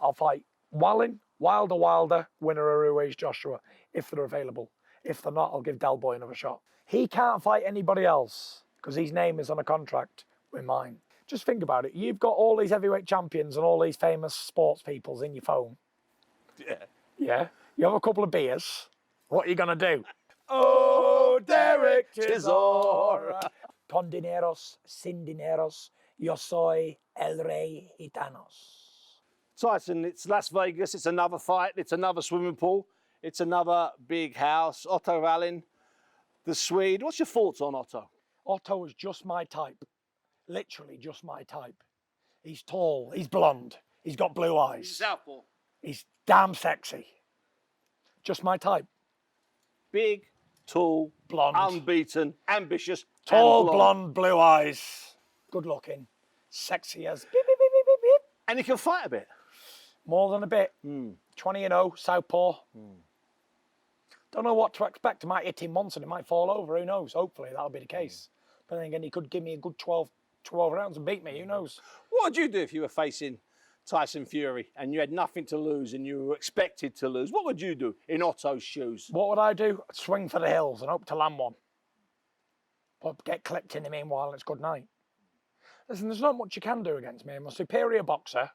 I'll fight Wilder, winner of Ruiz Joshua, if they're available. If they're not, I'll give Del Boy another shot. He can't fight anybody else because his name is on a contract with mine. Just think about it. You've got all these heavyweight champions and all these famous sports peoples in your phone. Yeah. Yeah. You have a couple of beers. What are you going to do? Oh, Derek Chisora. Con dineros, sin dineros, yo soy el rey gitanos. Tyson, it's Las Vegas. It's another fight. It's another swimming pool. It's another big house. Otto Wallin, the Swede. What's your thoughts on Otto? Otto is just my type. Literally just my type. He's tall, he's blonde, he's got blue eyes. Southpaw. He's damn sexy. Just my type. Big, tall, blonde, unbeaten, ambitious, tall, blonde, blue eyes, good looking, sexy as beep, beep, beep, beep, beep, beep. And he can fight a bit. More than a bit. 20-0, southpaw. Don't know what to expect. I might hit him once and it might fall over. Who knows? Hopefully that'll be the case. But then again, he could give me a good 12 rounds and beat me. Who knows? What would you do if you were facing Tyson Fury and you had nothing to lose and you were expected to lose? What would you do in Otto's shoes? What would I do? I'd swing for the hills and hope to land one. But get clipped in the meanwhile and it's good night. Listen, there's not much you can do against me. I'm a superior boxer.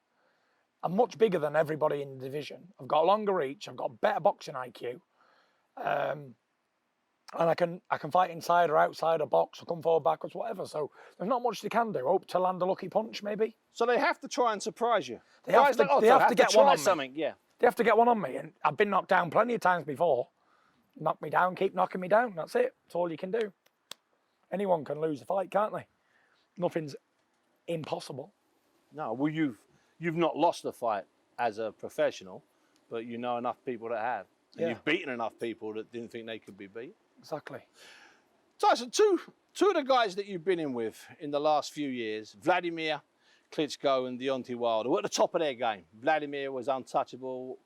I'm much bigger than everybody in the division. I've got longer reach. I've got better boxing IQ. And I can fight inside or outside a box or come forward, backwards, whatever. So there's not much they can do. Hope to land a lucky punch, maybe. So they have to try and surprise you. They have to get one on me. Yeah. They have to get one on me. And I've been knocked down plenty of times before. Knock me down, keep knocking me down. That's it. That's all you can do. Anyone can lose a fight, can't they? Nothing's impossible. No, well, you've not lost a fight as a professional, but you know enough people that have. And you've beaten enough people that didn't think they could be beat. Exactly. Tyson, two of the guys that you've been in with in the last few years, Vladimir Klitschko and Deontay Wilder, were at the top of their game. Vladimir was untouchable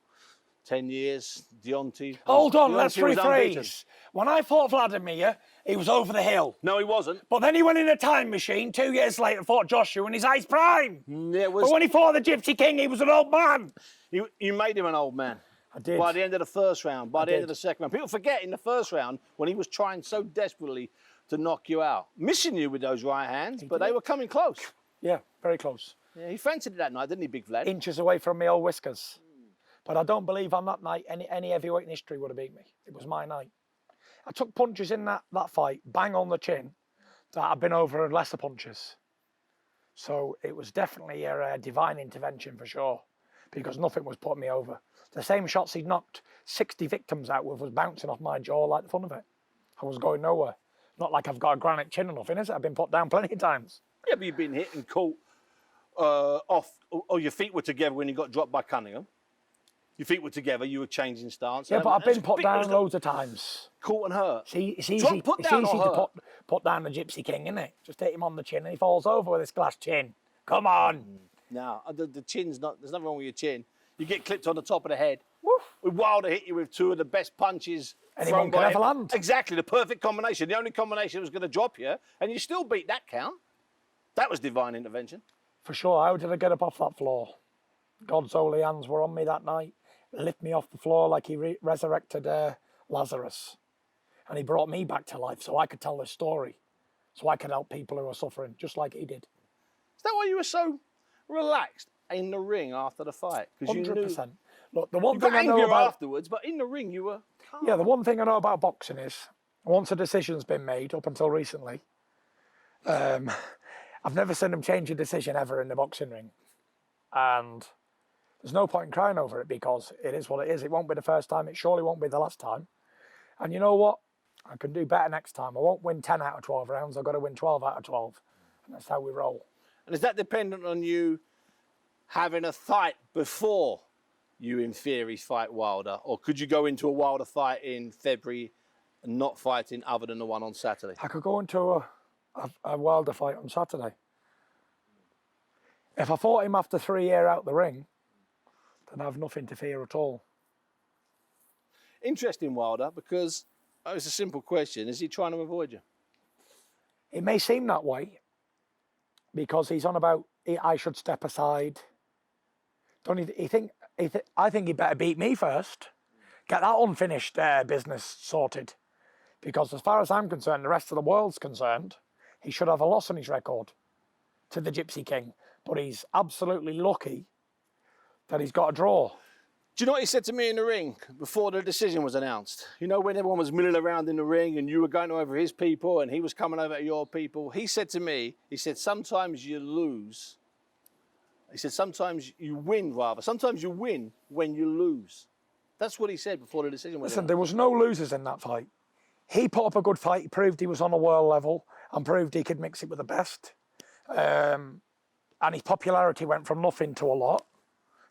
10 years. Deontay... Hold on, let's rephrase. When I fought Vladimir, he was over the hill. No, he wasn't. But then he went in a time machine 2 years later and fought Joshua in his ice prime. But when he fought the Gypsy King, he was an old man. You made him an old man. I did. By the end of the first round, by the end of the second round. People forget in the first round when he was trying so desperately to knock you out. Missing you with those right hands, but they were coming close. Yeah, very close. Yeah, he fancied it that night, didn't he, Big Vlad? Inches away from me old whiskers. But I don't believe on that night any heavyweight in history would have beat me. It was my night. I took punches in that fight, bang on the chin, that I've been over lesser punches. So it was definitely a divine intervention for sure, because nothing was putting me over. The same shots he'd knocked 60 victims out with was bouncing off my jaw like the fun of it. I was going nowhere. Not like I've got a granite chin or nothing, is it? I've been put down plenty of times. Yeah, but you've been hit and caught off, or your feet were together when you got dropped by Cunningham. Your feet were together, you were changing stance. Yeah, but I've been put down loads of times. Caught and hurt. It's easy to put down the Gypsy King, isn't it? Just hit him on the chin and he falls over with his glass chin. Come on. No, the chin's not, there's nothing wrong with your chin. You get clipped on the top of the head. Woof. With Wilder hit you with two of the best punches. Anyone can ever land. Exactly, the perfect combination. The only combination that was going to drop you, and you still beat that count. That was divine intervention. For sure. How did I get up off that floor? God's holy hands were on me that night. Lift me off the floor like he resurrected Lazarus. And he brought me back to life so I could tell this story. So I could help people who are suffering, just like he did. Is that why you were so relaxed in the ring after the fight? 100%. Look, the one you thing got I know angrier about... afterwards, but in the ring you were calm. Yeah, the one thing I know about boxing is, once a decision's been made, up until recently, I've never seen him change a decision ever in the boxing ring. And there's no point in crying over it because it is what it is. It won't be the first time. It surely won't be the last time. And you know what? I can do better next time. I won't win 10 out of 12 rounds. I've got to win 12 out of 12. And that's how we roll. And is that dependent on you having a fight before you in theory fight Wilder? Or could you go into a Wilder fight in February and not fighting other than the one on Saturday? I could go into a Wilder fight on Saturday. If I fought him after 3 years out the ring, then I have nothing to fear at all. Interesting, Wilder, because it's a simple question. Is he trying to avoid you? It may seem that way because he's on about I should step aside. Don't he think? I think he better beat me first. Get that unfinished business sorted. Because as far as I'm concerned, the rest of the world's concerned, he should have a loss on his record to the Gypsy King. But he's absolutely lucky that he's got a draw. Do you know what he said to me in the ring before the decision was announced? You know, when everyone was milling around in the ring and you were going over his people and he was coming over to your people, he said to me, he said, sometimes you lose. He said, sometimes you win, rather. Sometimes you win when you lose. That's what he said before the decision was announced. Listen, there was no losers in that fight. He put up a good fight. He proved he was on a world level and proved he could mix it with the best. And his popularity went from nothing to a lot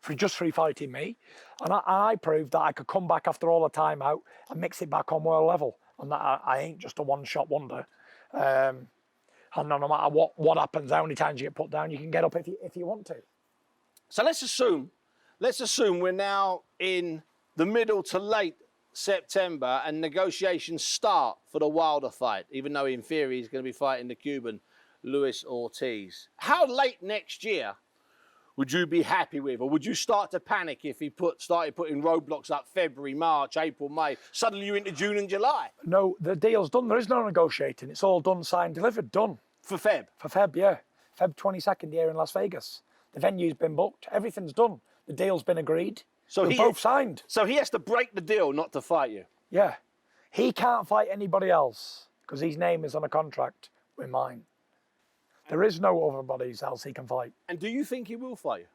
for fighting me. And I proved that I could come back after all the time out and mix it back on world level. And that I ain't just a one-shot wonder. And no matter what happens, how many times you get put down, you can get up if you want to. So let's assume we're now in the middle to late September and negotiations start for the Wilder fight, even though in theory he's going to be fighting the Cuban Luis Ortiz. How late next year would you be happy with, or would you start to panic if he started putting roadblocks up February, March, April, May? Suddenly you're into June and July. No, the deal's done. There is no negotiating. It's all done, signed, delivered, done. For Feb? For Feb, yeah. Feb 22nd here in Las Vegas. The venue's been booked. Everything's done. The deal's been agreed. So we're both signed. So he has to break the deal not to fight you? Yeah. He can't fight anybody else because his name is on a contract with mine. There is no other bodies else he can fight. And do you think he will fight you?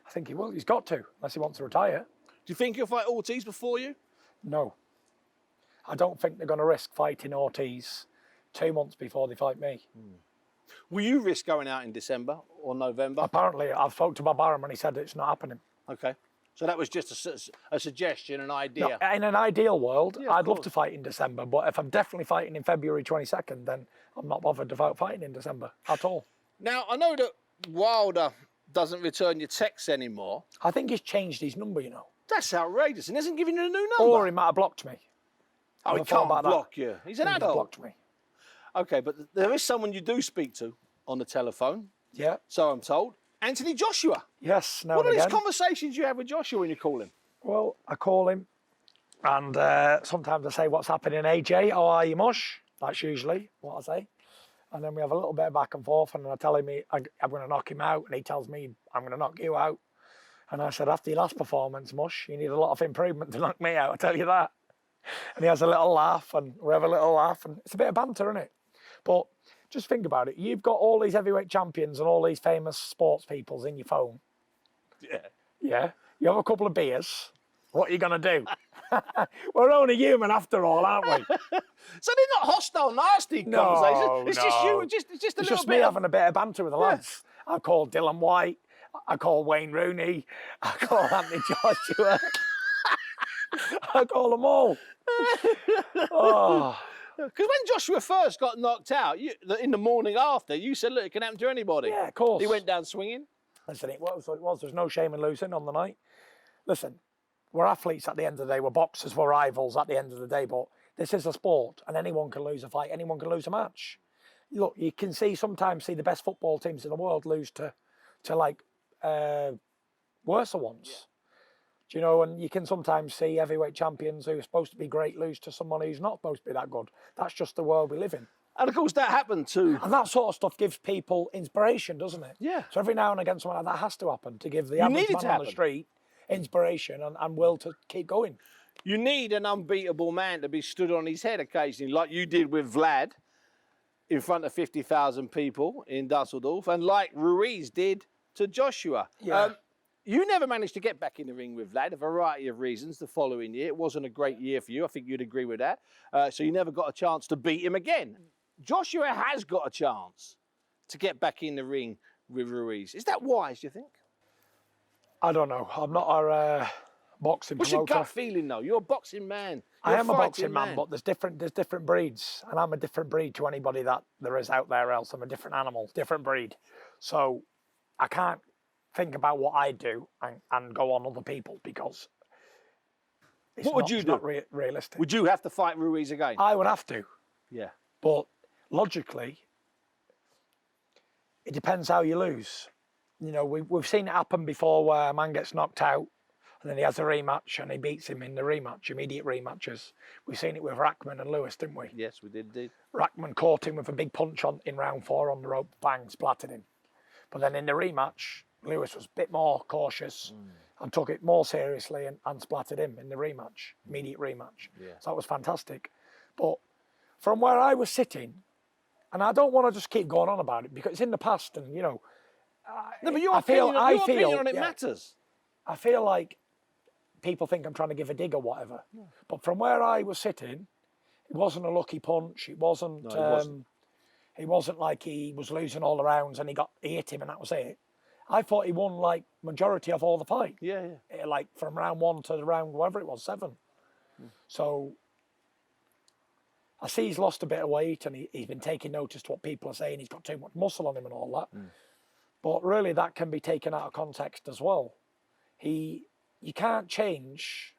I think he will. He's got to, unless he wants to retire. Do you think he'll fight Ortiz before you? No. I don't think they're going to risk fighting Ortiz 2 months before they fight me. Will you risk going out in December or November? Apparently, I've spoke to Bob Arum and he said it's not happening. Okay. So that was just a suggestion, an idea. No, in an ideal world, Yeah, I'd love to fight in December, but if I'm definitely fighting in February 22nd, then I'm not bothered about fighting in December at all. Now, I know that Wilder doesn't return your texts anymore. I think he's changed his number, you know. That's outrageous. And isn't giving you a new number. Or he might have blocked me. Oh, he can't block you. He's an adult. Blocked me. Okay, but there is someone you do speak to on the telephone. Yeah. So I'm told. Anthony Joshua. Yes, now What and are again. these conversations you have with Joshua when you call him? Well, I call him and sometimes I say, what's happening, AJ? How are you, mush? That's usually what I say. And then we have a little bit of back and forth and I tell him I'm going to knock him out and he tells me I'm going to knock you out. And I said, after your last performance, mush, you need a lot of improvement to knock me out, I tell you that. And he has a little laugh and we have a little laugh and it's a bit of banter, isn't it? But just think about it. You've got all these heavyweight champions and all these famous sports peoples in your phone. Yeah. Yeah. You have a couple of beers. What are you going to do? We're only human after all, aren't we? So they're not hostile, nasty conversations. It's just you. It's just a it's little just bit me of... having a bit of banter with the lads. I call Dylan White. I call Wayne Rooney. I call Anthony Joshua. I call them all. Oh. Because when Joshua first got knocked out, in the morning after, you said, look, it can happen to anybody. Yeah, of course. He went down swinging. Listen, it was what it was. There's no shame in losing on the night. Listen, we're athletes at the end of the day. We're boxers. We're rivals at the end of the day. But this is a sport, and anyone can lose a fight. Anyone can lose a match. Look, you can sometimes see the best football teams in the world lose to like worse ones. Yeah. Do you know? And you can sometimes see heavyweight champions who are supposed to be great lose to someone who's not supposed to be that good. That's just the world we live in. And of course that happened too. And that sort of stuff gives people inspiration, doesn't it? Yeah. So every now and again something like that has to happen to give the average man on the street inspiration and will to keep going. You need an unbeatable man to be stood on his head occasionally, like you did with Vlad in front of 50,000 people in Dusseldorf, and like Ruiz did to Joshua. Yeah. You never managed to get back in the ring with Vlad, a variety of reasons, the following year. It wasn't a great year for you. I think you'd agree with that. So you never got a chance to beat him again. Joshua has got a chance to get back in the ring with Ruiz. Is that wise, do you think? I don't know. I'm not a boxing What's promoter. your gut feeling, though? You're a boxing man. I am a boxing man, but there's different breeds, and I'm a different breed to anybody that there is out there else. I'm a different animal, different breed. So I can't think about what I do and go on other people because it's what would you do? Not realistic. Would you have to fight Ruiz again? I would have to. Yeah. But logically, it depends how you lose. You know, we've seen it happen before where a man gets knocked out and then he has a rematch and he beats him in the rematch, immediate rematches. We've seen it with Rackman and Lewis, didn't we? Yes, we did indeed. Rackman caught him with a big punch in round 4 on the rope, bang, splattered him. But then in the rematch, Lewis was a bit more cautious and took it more seriously and splattered him in the rematch, immediate rematch. Yeah. So that was fantastic. But from where I was sitting, and I don't want to just keep going on about it because it's in the past and, you know, No, but your opinion on it matters. I feel like people think I'm trying to give a dig or whatever. Yeah. But from where I was sitting, it wasn't a lucky punch. It wasn't. No, it wasn't like he was losing all the rounds and he hit him and that was it. I thought he won like majority of all the fight. Yeah. Like from round 1 to the round whatever it was 7. So I see he's lost a bit of weight and he's been taking notice to what people are saying. He's got too much muscle on him and all that. But really, that can be taken out of context as well. You can't change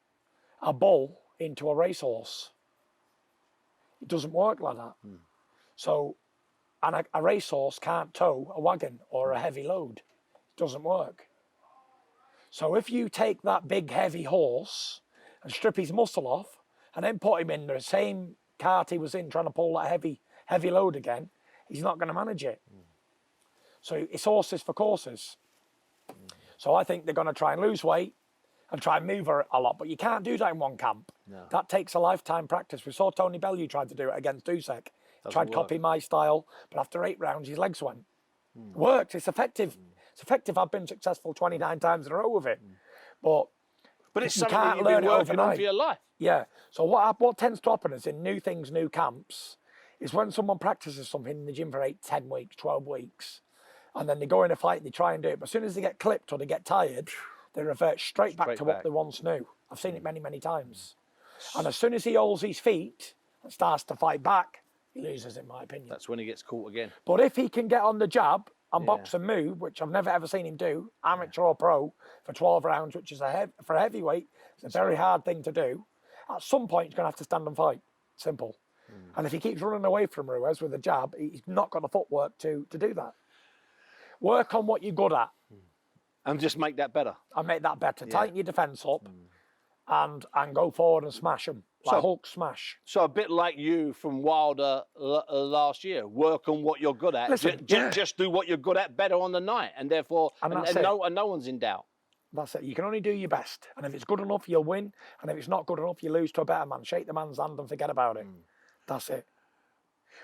a bull into a racehorse. It doesn't work like that. So, and a racehorse can't tow a wagon or a heavy load. It doesn't work. So if you take that big heavy horse and strip his muscle off and then put him in the same cart he was in trying to pull that heavy load again, he's not going to manage it. So it's horses for courses. So I think they're going to try and lose weight and try and move her a lot, but you can't do that in one camp. No. That takes a lifetime practice. We saw Tony Bellew tried to do it against Dusek. Tried to copy my style, but after 8 rounds, his legs went. It works, it's effective. It's effective. I've been successful 29 times in a row with it. But it's you something can't that you've learn been it working on overnight. for your life. Yeah. So what tends to happen is in new things, new camps, is when someone practices something in the gym for 8, 10 weeks, 12 weeks, and then they go in a fight and they try and do it. But as soon as they get clipped or they get tired, they revert straight back to what they once knew. I've seen it many, many times. And as soon as he holds his feet and starts to fight back, he loses, in my opinion. That's when he gets caught again. But if he can get on the jab and box and move, which I've never ever seen him do, amateur or pro, for 12 rounds, which is for a heavyweight, it's a very hard thing to do. At some point, he's going to have to stand and fight. Simple. And if he keeps running away from Ruiz with a jab, he's not got the footwork to do that. Work on what you're good at. And just make that better. And make that better. Tighten your defence up and go forward and smash them. Like Hulk smash. So a bit like you from Wilder last year. Work on what you're good at. Listen, just do what you're good at better on the night. And therefore, no one's in doubt. That's it. You can only do your best. And if it's good enough, you'll win. And if it's not good enough, you lose to a better man. Shake the man's hand and forget about it. That's it.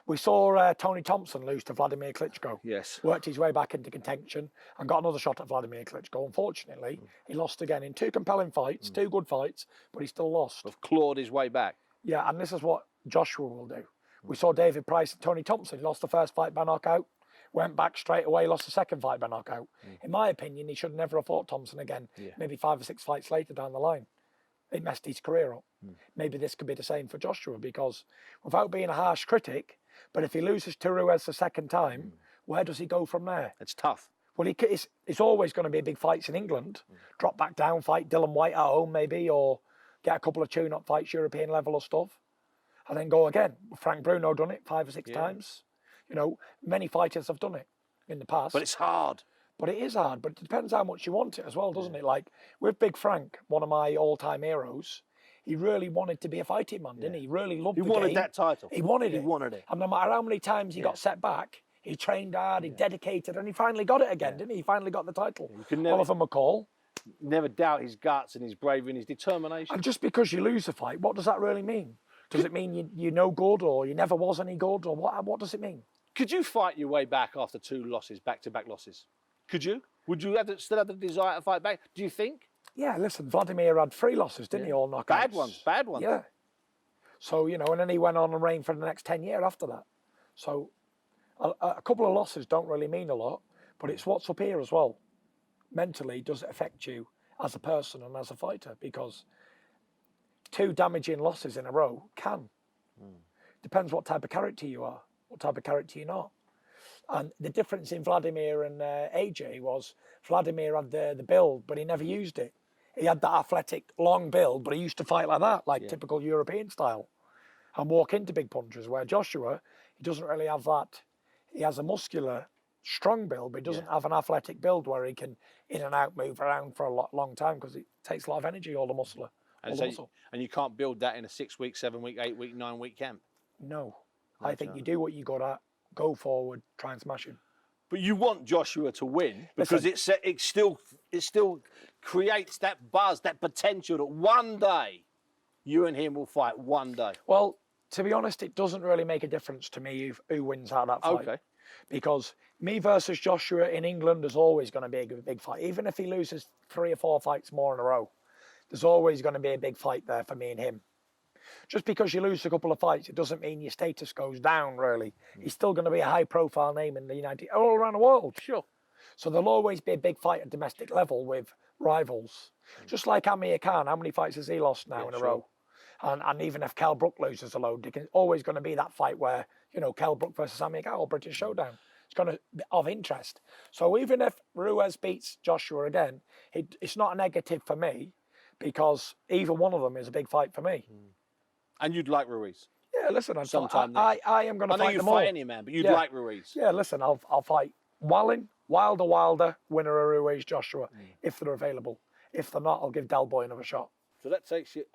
We saw Tony Thompson lose to Vladimir Klitschko. Yes. Worked his way back into contention and got another shot at Vladimir Klitschko. Unfortunately, he lost again in 2 compelling fights, 2 good fights, but he still lost. Have clawed his way back. Yeah, and this is what Joshua will do. We saw David Price and Tony Thompson. He lost the first fight by knockout, went back straight away, lost the second fight by knockout. In my opinion, he should never have fought Thompson again, maybe 5 or 6 fights later down the line. It messed his career up. Maybe this could be the same for Joshua because without being a harsh critic, but if he loses to Ruiz the second time, where does he go from there? It's tough. Well, it's always going to be big fights in England. Drop back down, fight Dylan White at home maybe, or get a couple of tune-up fights, European level or stuff, and then go again. Frank Bruno done it 5 or 6 times. You know, many fighters have done it in the past. But it's hard. But it is hard, but it depends how much you want it as well, doesn't it? Like, with Big Frank, one of my all-time heroes, he really wanted to be a fighting man, didn't he? He really loved the game. He wanted that title. He wanted it. He wanted it. And no matter how many times he got set back, he trained hard, he dedicated, and he finally got it again, didn't he? He finally got the title. You can never, Oliver McCall. Never doubt his guts and his bravery and his determination. And just because you lose a fight, what does that really mean? Does it mean you're no good or you never was any good? Or what does it mean? Could you fight your way back after 2 losses, back-to-back losses? Could you? Would you still have the desire to fight back? Do you think? Yeah, listen, Vladimir had 3 losses, didn't he? All knockouts. Bad ones. Yeah. So, you know, and then he went on and reigned for the next 10 years after that. So a couple of losses don't really mean a lot, but it's what's up here as well. Mentally, does it affect you as a person and as a fighter? Because 2 damaging losses in a row can. Depends what type of character you are, what type of character you're not. And the difference in Vladimir and AJ was Vladimir had the build, but he never used it. He had that athletic, long build, but he used to fight like that, like typical European style, and walk into big punches, where Joshua, he doesn't really have that. He has a muscular strong build, but he doesn't have an athletic build where he can in and out, move around for a long time because it takes a lot of energy, all the muscle. And you can't build that in a 6 week, 7 week, 8 week, 9 week camp. No, I think you do what you got at, go forward, try and smash him. But you want Joshua to win because it still creates that buzz, that potential that one day you and him will fight one day. Well, to be honest, it doesn't really make a difference to me who wins out of that fight. Okay. Because me versus Joshua in England is always going to be a big fight. Even if he loses 3 or 4 fights more in a row, there's always going to be a big fight there for me and him. Just because you lose a couple of fights, it doesn't mean your status goes down, really. He's still going to be a high-profile name in the all around the world. Sure. So there'll always be a big fight at domestic level with rivals. Just like Amir Khan, how many fights has he lost now in a row? And even if Kell Brook loses a load, there's always going to be that fight where, Kell Brook versus Amir Khan or British Showdown. It's going to be of interest. So even if Ruiz beats Joshua again, it's not a negative for me because either one of them is a big fight for me. And you'd like Ruiz? Yeah, listen, I am going to fight them all. I know you fight any man, but you'd like Ruiz? Yeah, listen, I'll fight Wilder, winner of Ruiz, Joshua, if they're available. If they're not, I'll give Del Boy another shot. So that takes you,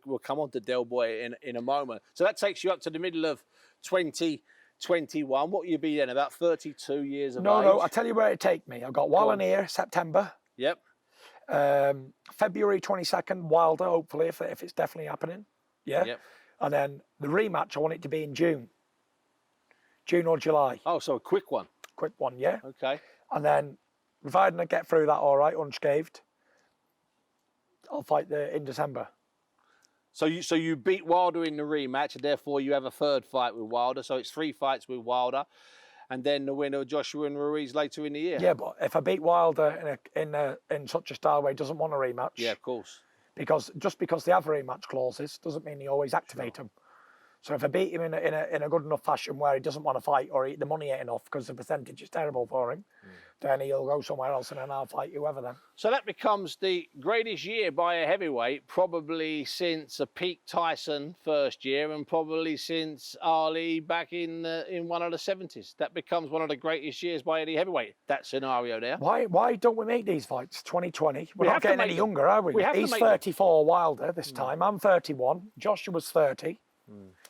we'll come on to Del Boy in a moment. So that takes you up to the middle of 2021. What will you be then, about 32 years of age? No, I'll tell you where it take me. I've got Wallen here, September. Yep. February 22nd, Wilder, hopefully, if it's definitely happening. Yeah. Yep. And then the rematch, I want it to be in June. June or July. Oh, so a quick one. Quick one, yeah. Okay. And then, providing I get through that all right, unscathed, I'll fight in December. So you beat Wilder in the rematch, and therefore you have a third fight with Wilder. So it's 3 fights with Wilder, and then the winner of Joshua and Ruiz later in the year. Yeah, but if I beat Wilder in such a style where he doesn't want a rematch. Yeah, of course. Because they have rematch clauses doesn't mean he always activate them. So if I beat him in a good enough fashion where he doesn't want to fight or the money ain't enough because the percentage is terrible for him, then he'll go somewhere else and then I'll fight whoever then. So that becomes the greatest year by a heavyweight probably since a peak Tyson first year and probably since Ali back in one of the 70s. That becomes one of the greatest years by any heavyweight, that scenario there. Why don't we make these fights? 2020. We're not getting any younger, are we? He's 34 Wilder this time. I'm 31. Joshua's 30.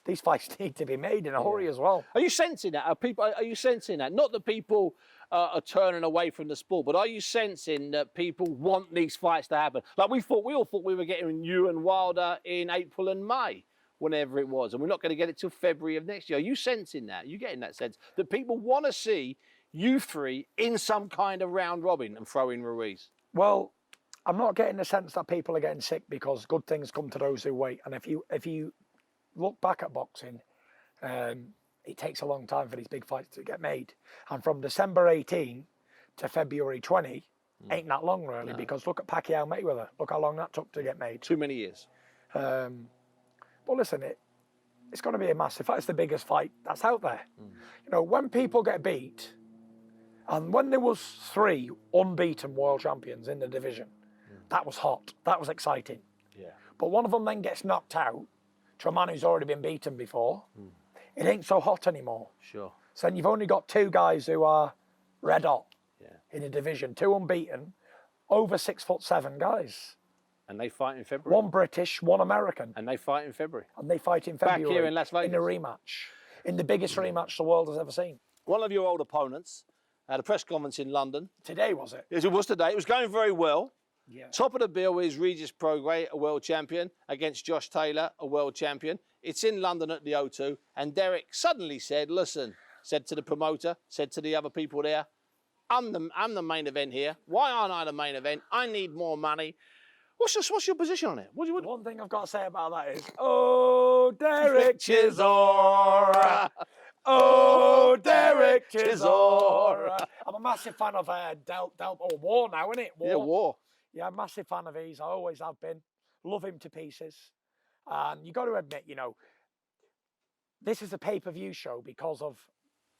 These fights need to be made in a hurry as well. Are you sensing that? Are you sensing that? Not that people are turning away from the sport, but are you sensing that people want these fights to happen? Like we all thought we were getting you and Wilder in April and May, whenever it was, and we're not going to get it till February of next year. Are you sensing that? Are you getting that sense that people want to see you three in some kind of round robin and throw in Ruiz? Well, I'm not getting the sense that people are getting sick because good things come to those who wait. And if you look back at boxing, it takes a long time for these big fights to get made. And from December 18 to February 20 ain't that long really, because look at Pacquiao Mayweather. Look how long that took to get made. Too many years. But listen, it's going to be a massive fight. It's the biggest fight that's out there. When people get beat, and when there was 3 unbeaten world champions in the division, that was hot. That was exciting. Yeah. But one of them then gets knocked out to a man who's already been beaten before. It ain't so hot anymore. Sure. So then you've only got 2 guys who are red hot in the division, 2 unbeaten, over 6'7" guys. And they fight in February. 1 British, 1 American. And they fight in February. And they fight in February. Back here in Las Vegas. In a rematch. In the biggest rematch the world has ever seen. One of your old opponents had a press conference in London. Today, was it? Yes, it was today. It was going very well. Yeah. Top of the bill is Regis Prograis, a world champion, against Josh Taylor, a world champion. It's in London at the O2. And Derek suddenly said, listen, said to the promoter, said to the other people there, I'm the main event here. Why aren't I the main event? I need more money. What's your position on it? One thing I've got to say about that is, oh, Derek Chisora. Oh, Derek Chisora. I'm a massive fan of War now, isn't it? War. Yeah, War. Yeah, I'm a massive fan of his. I always have been. Love him to pieces. And you got to admit, this is a pay-per-view show because of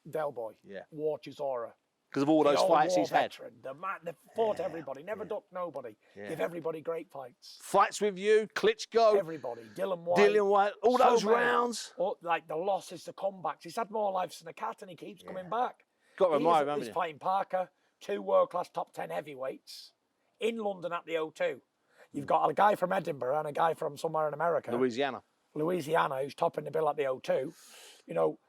Del Boy. Yeah. War Chisora. Because of all those fights he's veteran. They fought everybody, never ducked nobody. Yeah. Give everybody great fights. Fights with you, Klitschko. Everybody. Dylan White. All so those rounds. Like the losses, the comebacks. He's had more lives than a cat and he keeps coming back. Got to remind him, haven't He's you? fighting Parker, 2 world-class top 10 heavyweights in London at the O2. You've got a guy from Edinburgh and a guy from somewhere in America. Louisiana, who's topping the bill at the O2. You know,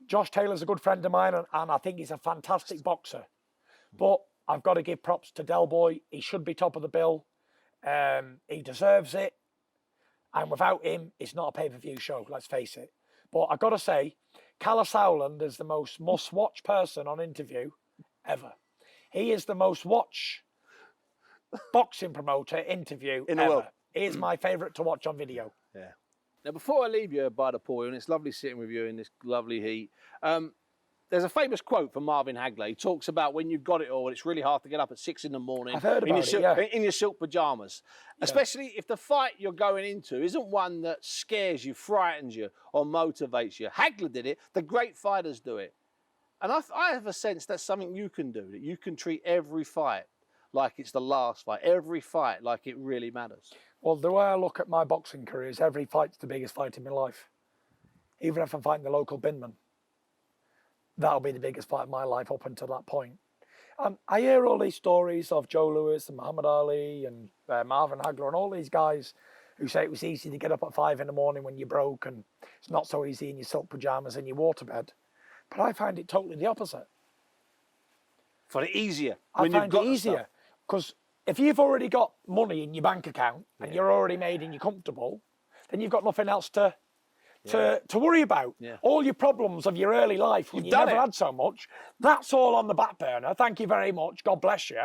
Josh Taylor's a good friend of mine, and I think he's a fantastic boxer. But I've got to give props to Del Boy. He should be top of the bill. He deserves it. And without him, it's not a pay-per-view show, let's face it. But I've got to say, Callum Howland is the most must-watch person on interview ever. He is the most watch boxing promoter interview in the ever. world. He is my favourite to watch on video. Yeah. Now, before I leave you by the pool, and it's lovely sitting with you in this lovely heat, there's a famous quote from Marvin Hagler. He talks about when you've got it all, it's really hard to get up at 6 in the morning. I've heard about in your silk pajamas. Yeah. Especially if the fight you're going into isn't one that scares you, frightens you, or motivates you. Hagler did it. The great fighters do it. And I have a sense that's something you can do, that you can treat every fight like it's the last fight, every fight like it really matters. Well, the way I look at my boxing career is every fight's the biggest fight in my life. Even if I'm fighting the local binman, that'll be the biggest fight of my life up until that point. I hear all these stories of Joe Louis and Muhammad Ali and Marvin Hagler and all these guys who say it was easy to get up at 5 in the morning when you're broke, and it's not so easy in your silk pajamas and your waterbed. But I find it totally the opposite. For it easier. I find it easier because if you've already got money in your bank account and you're already made and you're comfortable, then you've got nothing else to worry about. Yeah. All your problems of your early life when you never had so much, that's all on the back burner. Thank you very much. God bless you.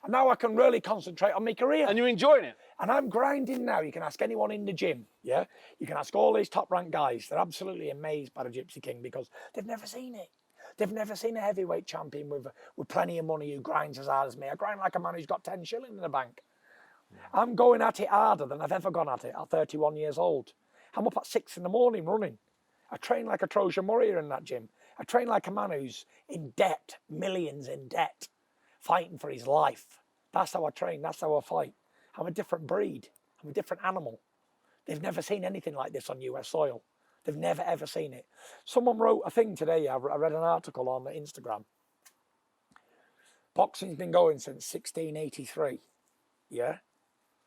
And now I can really concentrate on my career. And you're enjoying it. And I'm grinding now. You can ask anyone in the gym, yeah? You can ask all these top-ranked guys. They're absolutely amazed by the Gypsy King because they've never seen it. They've never seen a heavyweight champion with plenty of money who grinds as hard as me. I grind like a man who's got 10 shillings in the bank. I'm going at it harder than I've ever gone at it at 31 years old. I'm up at 6 in the morning running. I train like a Trojan warrior in that gym. I train like a man who's in debt, millions in debt, fighting for his life. That's how I train. That's how I fight. I'm a different breed. I'm a different animal. They've never seen anything like this on US soil. They've never, ever seen it. Someone wrote a thing today. I read an article on Instagram. Boxing's been going since 1683, yeah?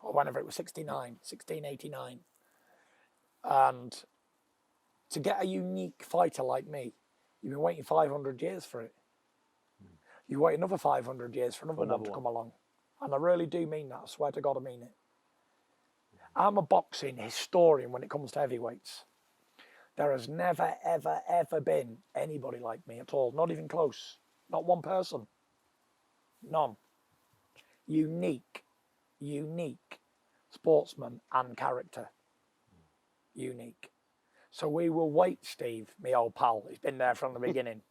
Or whenever it was, 1689. And to get a unique fighter like me, you've been waiting 500 years for it. You wait another 500 years for another one to come along. And I really do mean that. I swear to God I mean it. I'm a boxing historian when it comes to heavyweights. There has never, ever, ever been anybody like me at all. Not even close. Not one person. None. Unique sportsman and character. Unique. So we will wait, Steve, my old pal. He's been there from the beginning.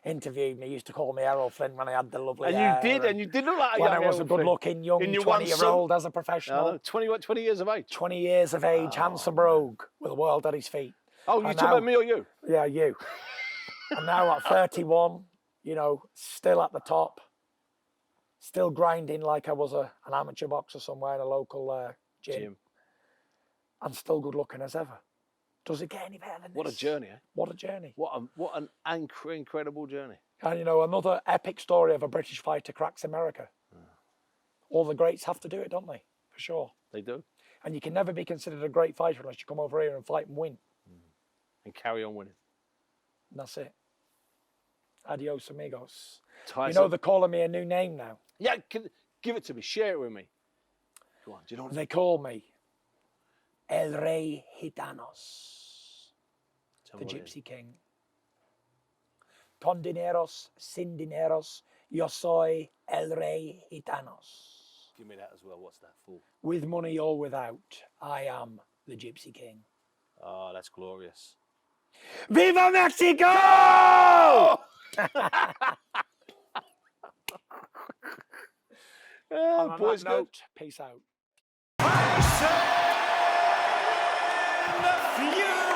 Interviewed me, used to call me Errol Flynn when I had the lovely hair. And you did look like a when young I was a good-looking young 20-year-old as a professional. 20 years of age. 20 years of age, handsome rogue with the world at his feet. Oh, you talking about me or you? Yeah, you. And now at 31, you know, still at the top, still grinding like I was an amateur boxer somewhere in a local gym. And still good looking as ever. Does it get any better than this? What a journey, eh? What a journey. What an incredible journey. And, you know, another epic story of a British fighter cracks America. All the greats have to do it, don't they? For sure. They do. And you can never be considered a great fighter unless you come over here and fight and win. And carry on winning. And that's it. Adios, amigos. Tyson. You know, they're calling me a new name now. Yeah, give it to me. Share it with me. Go on. Do you know what They call me El Rey Gitanos. The Gypsy King. Con dineros, sin dineros, yo soy el Rey Gitanos. Give me that as well. What's that for? With money or without, I am the Gypsy King. Oh, that's glorious. Viva Mexico! Boys, good. Peace out. Tyson Fury!